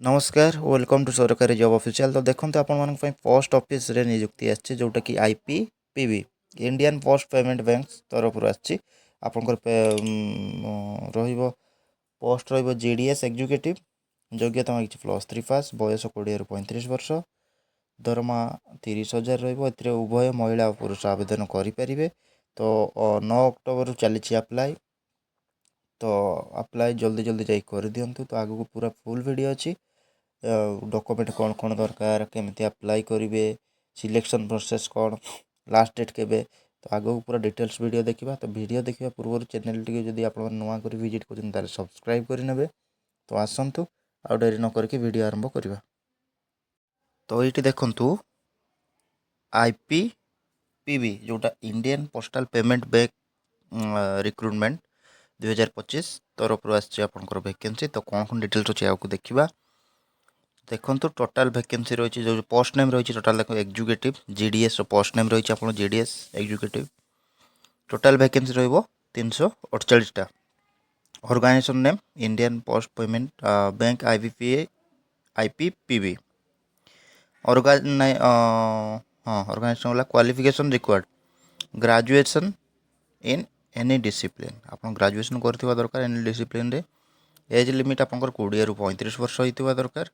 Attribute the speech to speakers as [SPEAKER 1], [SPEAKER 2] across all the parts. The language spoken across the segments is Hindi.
[SPEAKER 1] नमस्कार वेलकम टू सरकारी जॉब ऑफिशियल। तो देखो आपण पोस्ट ऑफिस रे नियुक्ति आछि जोटा कि IPPB Indian Post Payment bank तरफ आछि आपनकर रहिबो पोस्ट रहिबो जीडीएस एग्जीक्यूटिव योग्यता मागिछि +3 पास बयस 20 रु 35 वर्ष दरमा 30,000 रहिबो एथिरे उभय महिला और पुरुष आवेदन करि परिबे। तो 9 अक्टोबर रु चलीछि अप्लाई। तो अप्लाई जल्दी जल्दी जाई कर दियंतु। तो आगु पूरा फुल वीडियो अछि डॉक्यूमेंट कौन कौन दरकार केमती अप्लाई करेंगे सिलेक्शन प्रोसेस कौन लास्ट डेट केबे। तो आगे पूरा डिटेल्स वीडियो देखा। तो वीडियो देखा पूर्व चैनल टी जब आप नुआ कर विजिट कर सब्सक्राइब करेंगे। तो आसतु आ डेरी न करके वीडियो आरंभ करवा। तो ये देखु आईपीपीबी जोटा Indian postal payment bank recruitment 2025 तरफ आपर वैकेंसी। तो कौन कौन डिटेल्स अच्छे आपको देखा देखो। टोटाल वैकेंसी रही जो पोस्ट नेम रही टोटाल देखो एग्जीक्यूटिव जीडीएस पोस्ट नेम रही आप जीडीएस एग्जीक्यूटिव। टोटाल वैकेंसी रही 348टा। Organisation name Indian Post Payment Bank IPPB. Organisation वाला qualification required graduation in any discipline. आप ग्रेजुएशन करथिबा दरकार एनी डिसिप्लिन रे। एज लिमिट आपंकर 20 रु 35 वर्ष होइतिबा दरकार।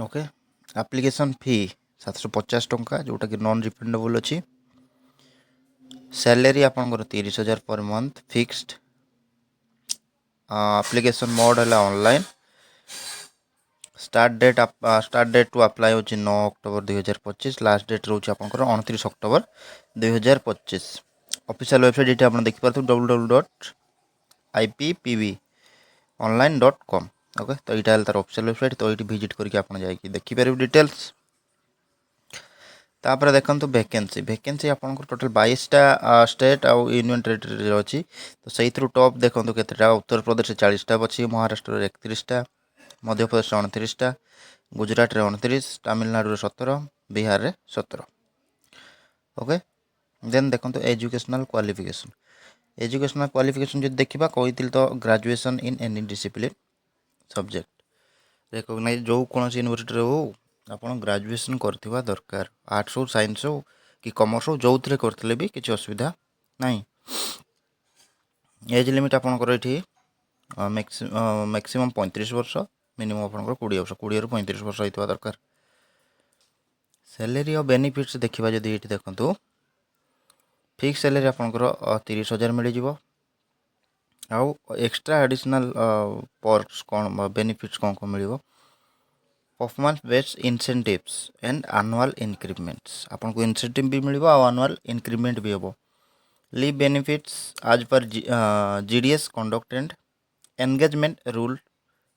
[SPEAKER 1] ओके एप्लिकेशन फी 750 टंका जोटा कि नॉन रिफंडेबल अच्छी। सैलरी आपंकर 30,000 per month fixed. Application mode है online. Start date to apply होची 9 अक्टोबर 2025। लास्ट डेट रोच आपंकर 29 अक्टोबर 2025। ऑफिशियल वेबसाइट ये आप देखिए www.ippbonline.com। ओके तो यहाँ तार ऑफिशियल वेबसाइट। तो ये विजिट करके आप देखिपारे डिटेल्स। तापर देखो वैकेंसी आपंकर टोटल 22टा स्टेट आउ यूनियन टेरिटरी अच्छी। तो से टॉप देखो केतेटा उत्तर प्रदेश 40टा अच्छी, महाराष्ट्र 31टा, मध्य प्रदेश 29टा, गुजरात 29, तमिलनाडु 17, बिहार 17। ओके देन देखो एजुकेशनल क्वालिफिकेशन जो देखा कही तो graduation in any discipline subject recognise जो कौन यूनिवर्सिटी हो आप ग्रेजुएशन करथिबा दरकार। आर्ट्स हो साइंस हो कि कॉमर्स हो जो थे करथिले भी किसी असुविधा नहीं। एज लिमिट आपंकर ये मैक्सिमम 35 वर्ष मिनिमम आपंकर 20 वर्ष 20 रु 35 वर्ष होता दरकार। सैलरी और बेनिफिट्स देखा जब ये देखो फिक्स सैलरी आपंकर 30,000 मिल जाव। आउ एक्स्ट्रा एडिशनल पर्क्स कौन बेनिफिट्स कौन कौन मिल performance based incentives and annual increments आपको इंसेंटिव भी मिल एनुअल इंक्रीमेंट भी हम। लीव बेनिफिट्स आज पर GDS conduct and engagement rule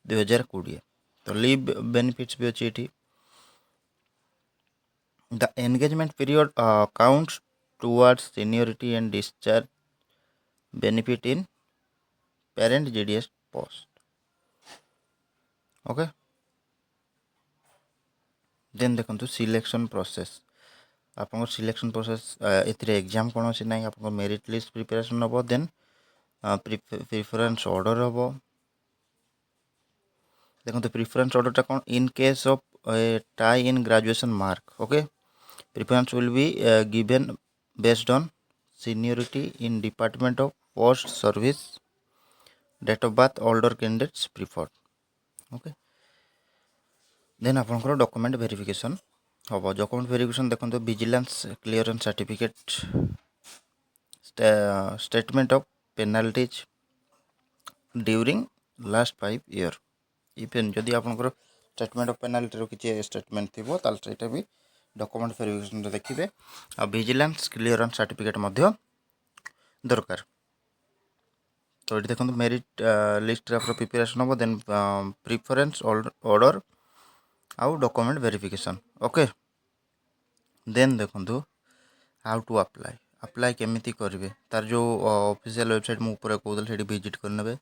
[SPEAKER 1] 2020। तो लीव बेनिफिट्स भी अच्छी ये। The engagement period counts towards seniority and discharge benefit in parent GDS post. Okay then देखो सिलेक्शन प्रोसेस आप सिलेक्शन प्रोसेस एग्जाम कौन अच्छी ना आप मेरिट लिस्ट प्रिपरेशन हम। देन प्रिफरेंस ऑर्डर हम। देखो प्रिफरेंस ऑर्डर कौन in case of tie in graduation mark. Okay preference will be given based on seniority in department of post service date of birth older candidates preferred. Okay then आपंकर डॉक्यूमेंट वेरिफिकेशन हम। डॉक्यूमेंट वेरिफिकेशन देखो vigilance clearance certificate statement of penalties during last 5 year. Even जदि आपंकर स्टेटमेंट ऑफ पेनाल्टी किसी स्टेटमेंट थी तो भी डॉक्यूमेंट वेरिफिकेशन देखिए। आ विजिलेंस क्लीयरेंस सर्टिफिकेट दरकार। तो ये देखो मेरिट लिस्ट प्रिपरेशन हम। देन प्रिफरेंस ऑर्डर आउ डॉक्यूमेंट वेरिफिकेशन। ओके देन देखो हाउ टू अप्लाई केमिति करेंगे तार जो ऑफिशियल वेबसाइट मुझे कहते विजिट करने।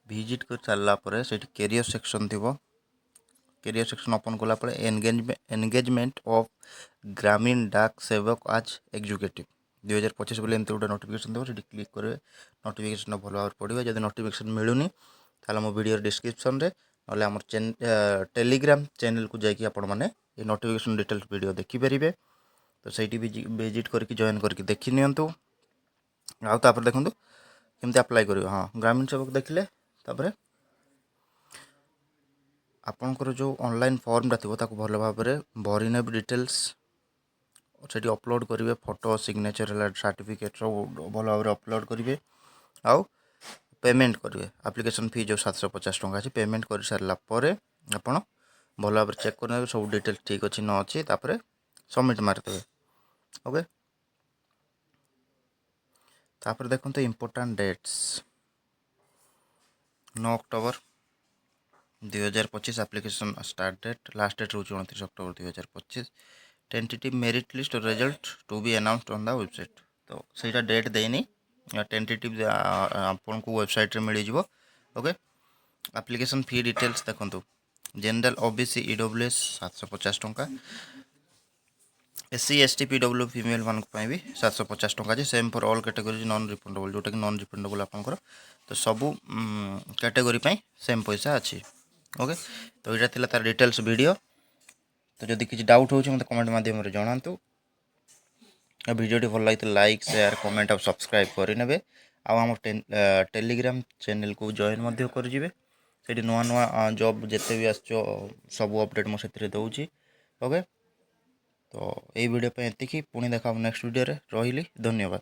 [SPEAKER 1] विजिट कर सारापर से कैरियर सेक्शन थी। कैरियर सेक्शन ओपन कलापर एंगेजमेंट ऑफ ग्रामीण डाक सेवक आज एग्जीक्यूटिव 2025 बोले एमती गोटे नोटिफिकेशन देव से क्लिक करेंगे। नोटिफिकेशन भल भाव पड़ा जब नोटिफिकेशन मिलूनी ताल मो वीडियो डिस्क्रिप्शन रे ना आम टेलीग्राम चैनल को जाकि आपण मैंने ये नोटिफिकेशन डिटेल्स वीडियो देखिपारे। तो सही विजिट करके जॉइन करके देखी नियंतु। आउ तापर देखंतु केमती अप्लाई करियो। हाँ ग्रामीण सेवक देखिले तापर आपणकर जो ऑनलाइन फॉर्मटा थी ताको भल भाव में भरी ने डिटेल्स सेठी अपलोड करेंगे। फोटो सिग्नेचर है सर्टिफिकेट सब भल भाव में अपलोड करेंगे। आउ पेमेंट करेंगे एप्लिकेशन फी जो 750 टंका अच्छी पेमेंट कर सारापर आपड़ भल भाव चेक कर सब डिटेल्स ठीक अच्छी न अच्छी तापर सबमिट मारिदेवे। ओके तापर देखते important dates 9 October 2025 application start date last date रोज 29 अक्टोबर 2025। टेंटेटिव मेरिट लिस्ट और result to be announced on the website. तो सहीटा डेट देनी टेंटेटिव आपन को वेबसाइट रे मिल जिवो। ओके एप्लिकेशन फी डिटेल्स देखंतु जनरल ओबीसी ईडब्ल्यूएस 750 टंका एससी एसटी पीडब्ल्यू फीमेल मान भी 750 टंका same for all category non refundable जोटा कि नॉन रिफंडेबल आपंकर। तो सबू कैटेगरी सेम पैसा अच्छी। ओके तो यहाँ थी तार डिटेल्स वीडियो। तो जदि किसी डाउट हो मत कमेंट माध्यम जनातु। वीडियो भल लगी लाइक शेयर कमेंट और सब्सक्राइब करेंगे। आम टेलीग्राम चैनल को जॉइन करेंगे। से नुआ नुआ जॉब जिते भी आसो सब अपडेट मुझे दूसरी। ओके तो यही वीडियो पे एतिकी पुणी देखा नेक्स्ट वीडियो रे। रही धन्यवाद।